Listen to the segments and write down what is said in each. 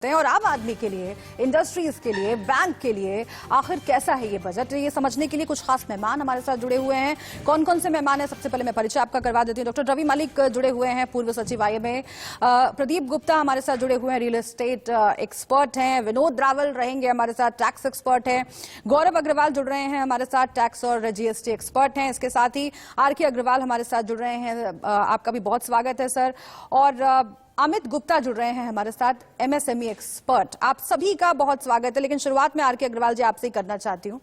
और आम आदमी के लिए, इंडस्ट्रीज के लिए, बैंक के लिए आखिर कैसा है ये बजट, ये समझने के लिए कुछ खास मेहमान हमारे साथ जुड़े हुए हैं। कौन कौन से मेहमान हैं, सबसे पहले मैं परिचय आपका करवा देती हूँ। डॉक्टर रवि मलिक जुड़े हुए हैं, पूर्व सचिव IMA। प्रदीप गुप्ता हमारे साथ जुड़े हुए हैं, रियल एस्टेट एक्सपर्ट हैं। विनोद रावल रहेंगे हमारे साथ, टैक्स एक्सपर्ट हैं। गौरव अग्रवाल जुड़ रहे हैं हमारे साथ, टैक्स और GST एक्सपर्ट हैं। इसके साथ ही RK अग्रवाल हमारे साथ जुड़ रहे हैं, आपका भी बहुत स्वागत है सर। और अमित गुप्ता जुड़ रहे हैं हमारे साथ, MSME एक्सपर्ट। आप सभी का बहुत स्वागत है। लेकिन शुरुआत में RK अग्रवाल जी आपसे ही करना चाहती हूं।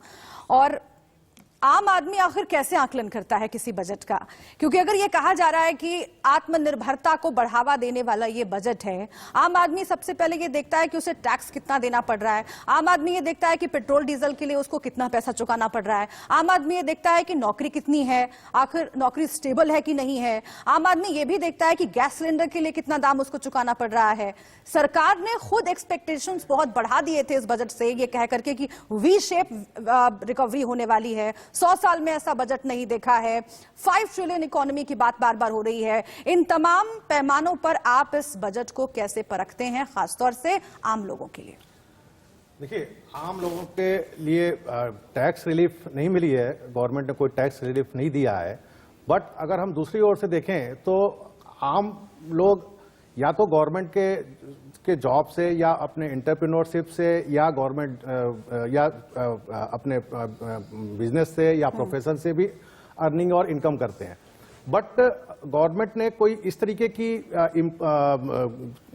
और आम आदमी आखिर कैसे आकलन करता है किसी बजट का, क्योंकि अगर ये कहा जा रहा है कि आत्मनिर्भरता को बढ़ावा देने वाला ये बजट है, आम आदमी सबसे पहले ये देखता है कि उसे टैक्स कितना देना पड़ रहा है। आम आदमी ये देखता है कि पेट्रोल डीजल के लिए उसको कितना पैसा चुकाना पड़ रहा है। आम आदमी ये देखता है कि नौकरी कितनी है, आखिर नौकरी स्टेबल है कि नहीं है। आम आदमी ये भी देखता है कि गैस सिलेंडर के लिए कितना दाम उसको चुकाना पड़ रहा है। सरकार ने खुद एक्सपेक्टेशंस बहुत बढ़ा दिए थे इस बजट से, ये कह करके कि वी शेप रिकवरी होने वाली है। 100 साल में ऐसा बजट नहीं देखा है। 5 ट्रिलियन इकोनॉमी की बात बार बार हो रही है। इन तमाम पैमानों पर आप इस बजट को कैसे परखते हैं, खासतौर से आम लोगों के लिए? देखिए, आम लोगों के लिए टैक्स रिलीफ नहीं मिली है, गवर्नमेंट ने कोई टैक्स रिलीफ नहीं दिया है। बट अगर हम दूसरी ओर से देखें तो आम लोग या तो गवर्नमेंट के जॉब से या अपने एंटरप्रेन्योरशिप से या गवर्नमेंट या अपने बिजनेस से या प्रोफेशन से भी अर्निंग और इनकम करते हैं। बट गवर्नमेंट ने कोई इस तरीके की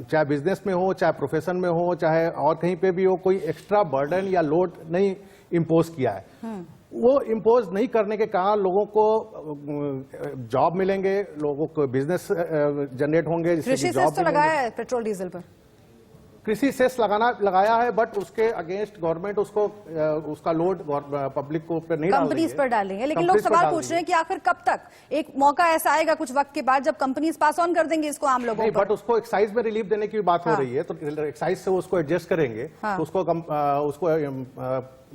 चाहे बिजनेस में हो, चाहे प्रोफेशन में हो, चाहे और कहीं पे भी हो, कोई एक्स्ट्रा बर्डन या लोड नहीं इम्पोज किया है। वो इम्पोज नहीं करने के कारण लोगों को जॉब मिलेंगे, लोगों को बिजनेस जनरेट होंगे। कृषि सेस तो लगाया है पेट्रोल डीजल पर, कृषि सेस लगाया है, बट उसके अगेंस्ट गवर्नमेंट उसका लोड पब्लिक को ऊपर नहीं डाल रही है, कंपनीज पर डालेंगे। लेकिन लोग सवाल पूछ रहे हैं कि आखिर कब तक? एक मौका ऐसा आएगा कुछ वक्त के बाद जब कंपनीज पास ऑन कर देंगे इसको आम लोगों पर। बट उसको एक्साइज में रिलीफ देने की बात हो रही है, तो एक्साइज से उसको एडजस्ट करेंगे। तो उसको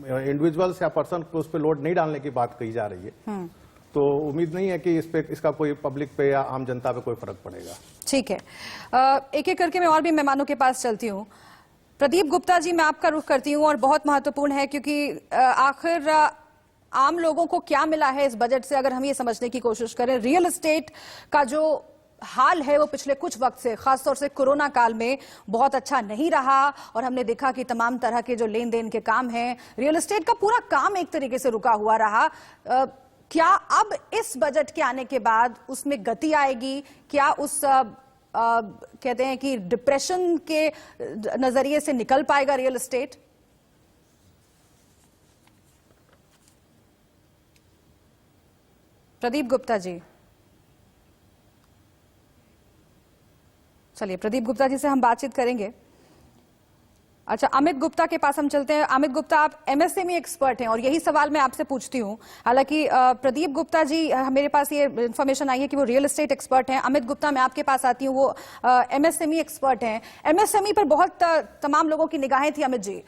इंडिविजुअल्स या पर्सन को उस पर लोड नहीं डालने की बात कही जा रही है। तो उम्मीद नहीं है कि इसका कोई पब्लिक पे या आम जनता पे कोई फर्क पड़ेगा। ठीक है, एक एक करके मैं और भी मेहमानों के पास चलती हूँ। प्रदीप गुप्ता जी, मैं आपका रुख करती हूँ, और बहुत महत्वपूर्ण है क्योंकि आखिर आम लोगों को क्या मिला है इस बजट से, अगर हम ये समझने की कोशिश करें। रियल एस्टेट का जो हाल है वो पिछले कुछ वक्त से, खासतौर से कोरोना काल में, बहुत अच्छा नहीं रहा। और हमने देखा कि तमाम तरह के जो लेन देन के काम हैं, रियल एस्टेट का पूरा काम एक तरीके से रुका हुआ रहा। क्या अब इस बजट के आने के बाद उसमें गति आएगी? क्या उस कहते हैं कि डिप्रेशन के नजरिए से निकल पाएगा रियल एस्टेट? प्रदीप गुप्ता जी, चलिए प्रदीप गुप्ता जी से हम बातचीत करेंगे। अच्छा, अमित गुप्ता के पास हम चलते हैं। अमित गुप्ता, आप MSME एक्सपर्ट हैं और यही सवाल मैं आपसे पूछती हूं। हालांकि प्रदीप गुप्ता जी, मेरे पास ये इन्फॉर्मेशन आई है कि वो रियल एस्टेट एक्सपर्ट हैं। अमित गुप्ता, मैं आपके पास आती हूं, वो MSME एक्सपर्ट हैं। MSME पर बहुत तमाम लोगों की निगाहें थी अमित जी,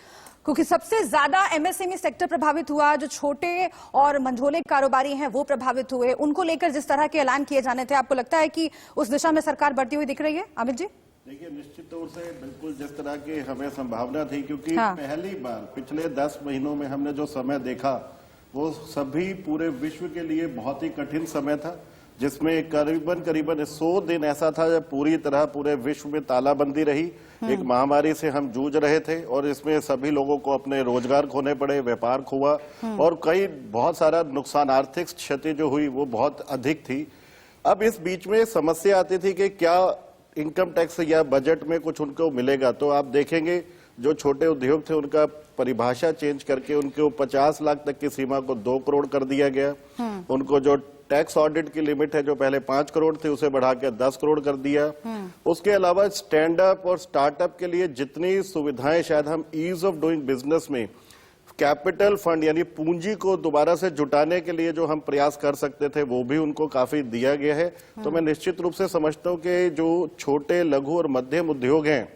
क्योंकि सबसे ज्यादा MSME सेक्टर प्रभावित हुआ। जो छोटे और मंझोले कारोबारी हैं वो प्रभावित हुए। उनको लेकर जिस तरह के ऐलान किए जाने थे, आपको लगता है कि उस दिशा में सरकार बढ़ती हुई दिख रही है? अमित जी, देखिए, निश्चित तौर से बिल्कुल जिस तरह की हमें संभावना थी, क्योंकि पहली बार पिछले 10 महीनों में हमने जो समय देखा वो सभी पूरे विश्व के लिए बहुत ही कठिन समय था, जिसमें करीबन 100 दिन ऐसा था जब पूरी तरह पूरे विश्व में तालाबंदी रही। एक महामारी से हम जूझ रहे थे और इसमें सभी लोगों को अपने रोजगार खोने पड़े, व्यापार हुआ और बहुत सारा नुकसान, आर्थिक क्षति जो हुई वो बहुत अधिक थी। अब इस बीच में समस्या आती थी कि क्या इनकम टैक्स या बजट में कुछ उनको मिलेगा। तो आप देखेंगे जो छोटे उद्योग थे उनका परिभाषा चेंज करके उनको 50 लाख तक की सीमा को 2 करोड़ कर दिया गया। उनको जो टैक्स ऑडिट की लिमिट है जो पहले 5 करोड़ थी उसे बढ़ा के 10 करोड़ कर दिया। उसके अलावा स्टैंड अप और स्टार्टअप के लिए जितनी सुविधाएं शायद हम ईज ऑफ डूइंग बिजनेस में कैपिटल फंड यानी पूंजी को दोबारा से जुटाने के लिए जो हम प्रयास कर सकते थे वो भी उनको काफी दिया गया है। तो मैं निश्चित रूप से समझता हूं कि जो छोटे, लघु और मध्यम उद्योग हैं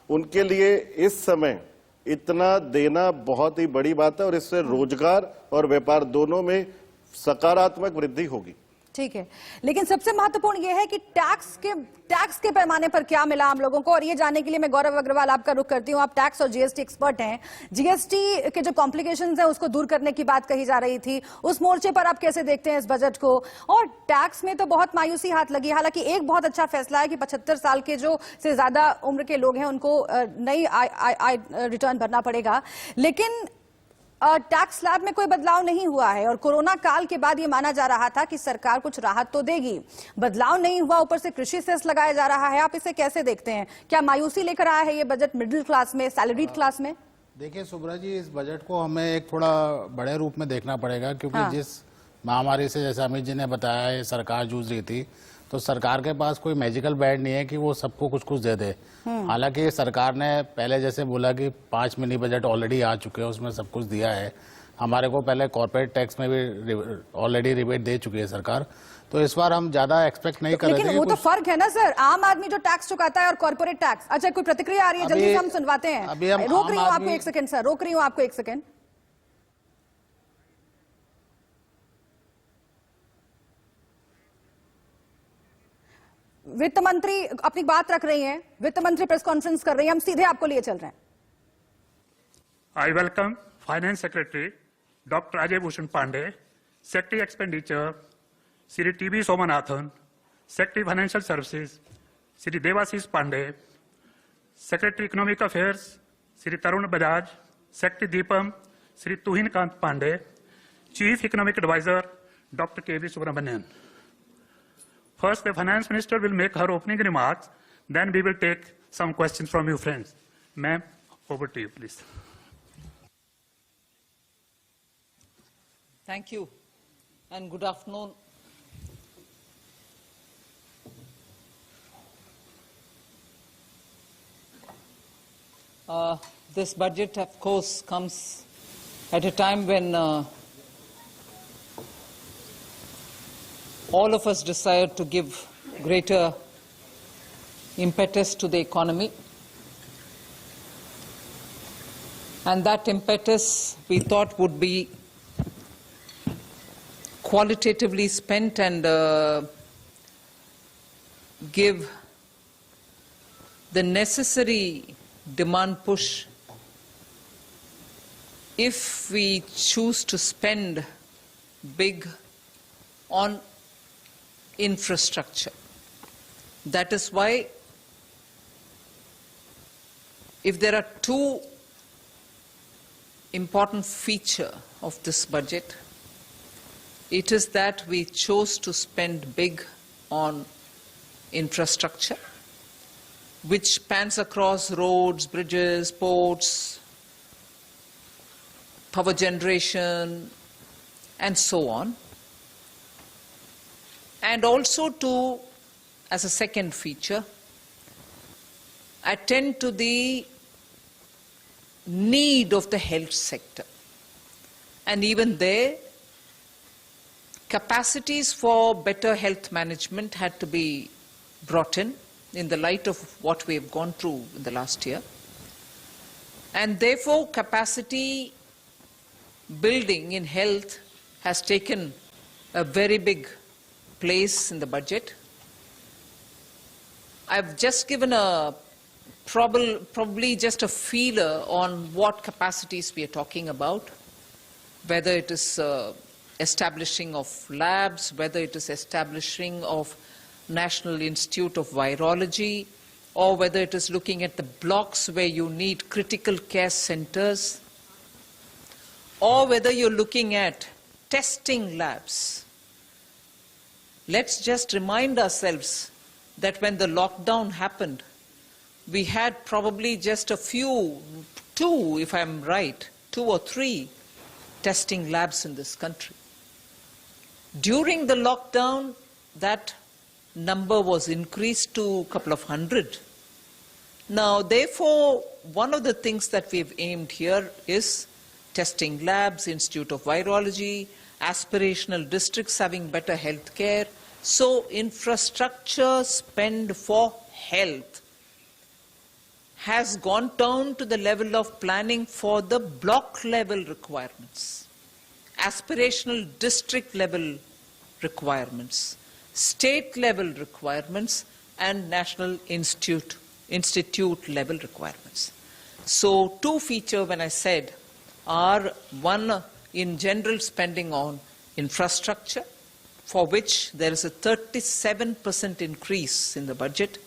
उनके लिए इस समय इतना देना बहुत ही बड़ी बात है और इससे रोजगार और व्यापार दोनों में सकारात्मक वृद्धि होगी। ठीक है, लेकिन सबसे महत्वपूर्ण यह है कि टैक्स के पैमाने पर क्या मिला हम लोगों को, और ये जानने के लिए मैं गौरव अग्रवाल आपका रुख करती हूं। आप टैक्स और जीएसटी एक्सपर्ट हैं। जीएसटी के जो कॉम्प्लिकेशंस हैं उसको दूर करने की बात कही जा रही थी, उस मोर्चे पर आप कैसे देखते हैं इस बजट को? और टैक्स में तो बहुत मायूसी हाथ लगी। हालांकि एक बहुत अच्छा फैसला है कि 75 साल के जो से ज्यादा उम्र के लोग हैं उनको नई आय रिटर्न भरना पड़ेगा, लेकिन टैक्स स्लैब में कोई बदलाव नहीं हुआ है। और कोरोना काल के बाद ये माना जा रहा था कि सरकार कुछ राहत तो देगी, बदलाव नहीं हुआ, ऊपर से कृषि सेस लगाया जा रहा है। आप इसे कैसे देखते हैं? क्या मायूसी लेकर आया है ये बजट मिडिल क्लास में, सैलरीड क्लास में? देखिए सुब्रा जी, इस बजट को हमें एक थोड़ा बड़े रूप में देखना पड़ेगा, क्योंकि जिस महामारी से, जैसे अमित जी ने बताया, ये सरकार जूझ रही थी, तो सरकार के पास कोई मैजिकल बैड नहीं है कि वो सबको कुछ कुछ दे दे। हालांकि सरकार ने पहले जैसे बोला कि 5 मिनी बजट ऑलरेडी आ चुके हैं, उसमें सब कुछ दिया है। हमारे को पहले कॉर्पोरेट टैक्स में भी ऑलरेडी रिबेट दे चुकी है सरकार, तो इस बार हम ज्यादा एक्सपेक्ट नहीं कर रहे थे। लेकिन वो तो फर्क है ना सर, आम आदमी जो टैक्स चुकाता है और कॉर्पोरेट टैक्स। अच्छा, कोई प्रतिक्रिया आ रही है? जल्दी से हम सुनवाते हैं। रोक रही हूँ आपको 1 सेकंड सर, रोक रही हूँ आपको 1 सेकंड। वित्त मंत्री अपनी बात रख रही हैं, वित्त मंत्री प्रेस कॉन्फ्रेंस कर रही हैं, हम सीधे आपको लिए चल रहे हैं। I welcome Finance Secretary Dr. Ajay Bhushan Pandey, Secretary Expenditure Sri T.B. Somanathan, Secretary Financial Services Sri Devashish Pandey, Secretary Economic Affairs Sri Tarun Bajaj, Secretary Deepam Sri Tuhin Kant Pandey, Chief Economic Advisor Dr. K.V. Subramanian. First, the Finance Minister will make her opening remarks, then we will take some questions from you friends. Ma'am, over to you, please. Thank you and good afternoon. This budget, of course, comes at a time when all of us desire to give greater impetus to the economy. And that impetus we thought would be qualitatively spent and give the necessary demand push if we choose to spend big on infrastructure. That is why, if there are two important features of this budget, it is that we chose to spend big on infrastructure, which spans across roads, bridges, ports, power generation, and so on. And also to, as a second feature, attend to the need of the health sector. And even there, capacities for better health management had to be brought in the light of what we have gone through in the last year. And therefore, capacity building in health has taken a very big place in the budget. I've just given a probably just a feeler on what capacities we are talking about, whether it is establishing of labs, whether it is establishing of National Institute of Virology, or whether it is looking at the blocks where you need critical care centers, or whether you're looking at testing labs. Let's just remind ourselves that when the lockdown happened, we had probably just a few, two, if I'm right, 2 or 3 testing labs in this country. During the lockdown, that number was increased to a couple of hundred. Now, therefore, one of the things that we've aimed here is testing labs, Institute of Virology, aspirational districts having better health care. So, infrastructure spend for health has gone down to the level of planning for the block level requirements, aspirational district level requirements, state level requirements, and national institute level requirements. So two features when I said are one in general spending on infrastructure, for which there is a 37% increase in the budget.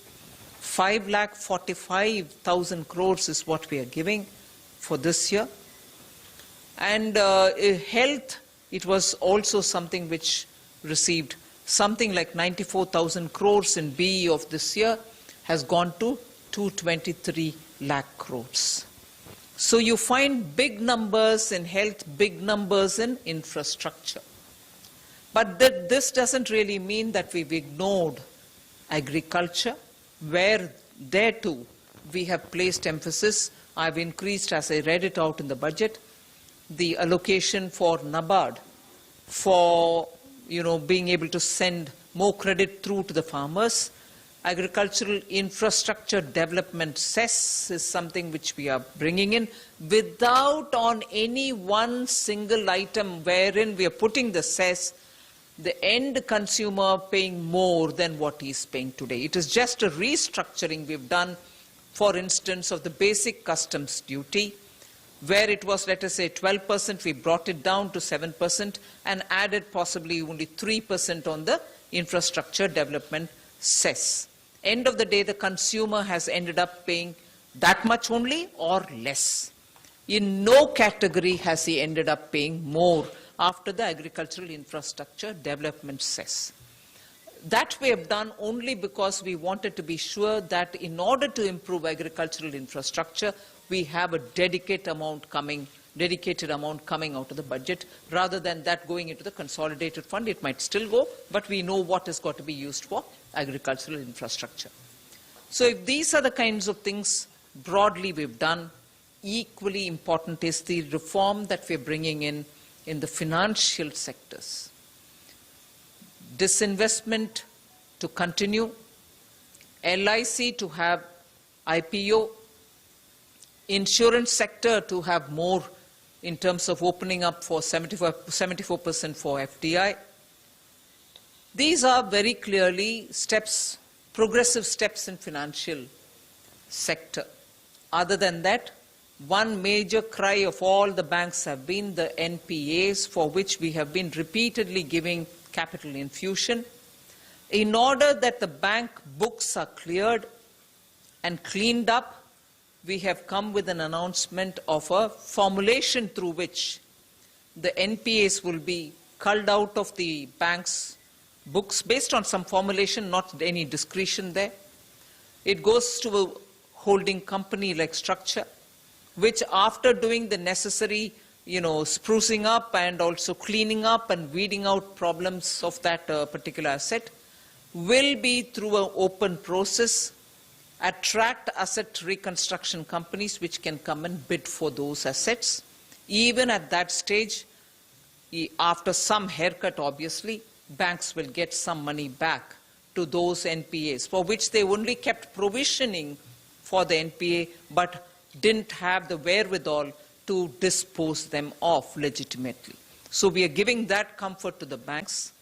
5,45,000 crores is what we are giving for this year. And health, it was also something which received something like 94,000 crores in BE of this year, has gone to 223 lakh crores. So you find big numbers in health, big numbers in infrastructure. But this doesn't really mean that we've ignored agriculture, where there too we have placed emphasis. I've increased, as I read it out in the budget, the allocation for NABARD for being able to send more credit through to the farmers. Agricultural infrastructure development cess is something which we are bringing in without on any one single item wherein we are putting the cess, the end consumer paying more than what he is paying today. It is just a restructuring we've done, for instance, of the basic customs duty, where it was, let us say, 12%, we brought it down to 7% and added possibly only 3% on the infrastructure development cess. End of the day, the consumer has ended up paying that much only or less. In no category has he ended up paying more after the agricultural infrastructure development cess. That we have done only because we wanted to be sure that in order to improve agricultural infrastructure, we have a dedicated amount coming out of the budget, rather than that going into the consolidated fund. It might still go, but we know what has got to be used for agricultural infrastructure. So if these are the kinds of things broadly we've done, equally important is the reform that we're bringing in the financial sectors. Disinvestment to continue, LIC to have IPO, insurance sector to have more in terms of opening up for 74% for FDI. These are very clearly steps, progressive steps in financial sector. Other than that, one major cry of all the banks have been the NPAs, for which we have been repeatedly giving capital infusion. In order that the bank books are cleared and cleaned up, we have come with an announcement of a formulation through which the NPAs will be culled out of the bank's books based on some formulation, not any discretion there. It goes to a holding company like structure, which after doing the necessary, sprucing up and also cleaning up and weeding out problems of that particular asset, will be through an open process, attract asset reconstruction companies which can come and bid for those assets. Even at that stage, after some haircut obviously, banks will get some money back to those NPAs, for which they only kept provisioning for the NPA, but didn't have the wherewithal to dispose them off legitimately. So we are giving that comfort to the banks.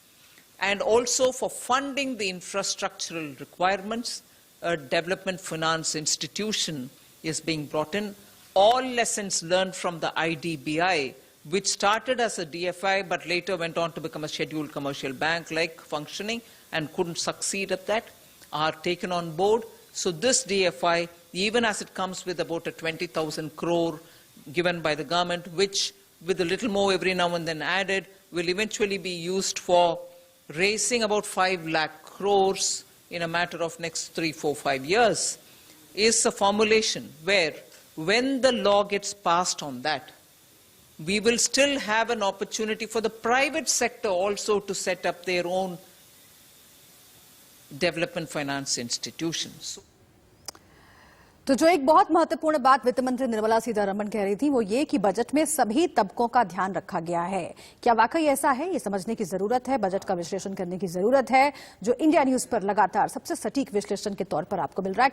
And also for funding the infrastructural requirements, a development finance institution is being brought in. All lessons learned from the IDBI, which started as a DFI but later went on to become a scheduled commercial bank-like functioning and couldn't succeed at that, are taken on board. So this DFI, even as it comes with about a 20,000 crore given by the government, which with a little more every now and then added, will eventually be used for raising about 5 lakh crores in a matter of next 3, 4, 5 years, is a formulation where when the law gets passed on that, we will still have an opportunity for the private sector also to set up their own development finance institutions. तो जो एक बहुत महत्वपूर्ण बात वित्त मंत्री निर्मला सीतारमण कह रही थी वो ये कि बजट में सभी तबकों का ध्यान रखा गया है। क्या वाकई ऐसा है, ये समझने की जरूरत है, बजट का विश्लेषण करने की जरूरत है, जो इंडिया न्यूज पर लगातार सबसे सटीक विश्लेषण के तौर पर आपको मिल रहा है।